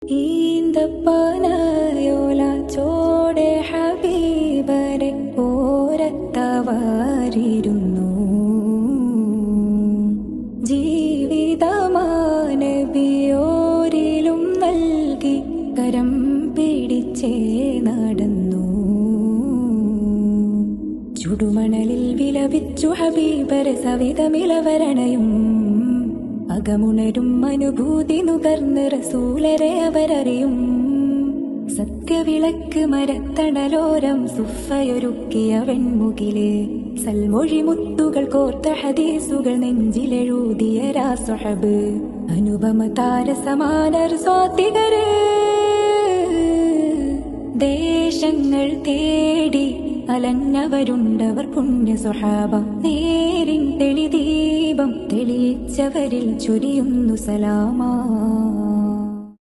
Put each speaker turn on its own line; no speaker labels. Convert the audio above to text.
ഈന്തപ്പനയോല ചോടെ ഹബീബരെ ഓരത്തവാരിരുന്നു. ജീവിതമാനബിയോരിലും നൽകി കരം പിടിച്ചേ നടന്നു. ചുടുമണലിൽ വിലപിച്ചു ഹബീബരെ സവിതമിളവരണയും അകമുണരും അനുഭൂതി നുകർന്ന് റസൂലരെ അവരറിയും. സത്യവിളക്ക് മരത്തണലോരം സുഫയൊരുക്കിയ വെൺമുകില് സൽമൊഴി മുത്തുകൾ കോർത്ത ഹദീസുകൾ നെഞ്ചിലെഴുതിയ രാസുഹബ് അനുപമ താരസമാനർ സ്വാതികര്. ദേശങ്ങൾ തേടി അലഞ്ഞവരുണ്ടവർ പുണ്യ സ്വഹാബ. നേരിൻ തെളിദീപം തെളിയിച്ചവരിൽ ചൊരിയുന്നു സലാമാ.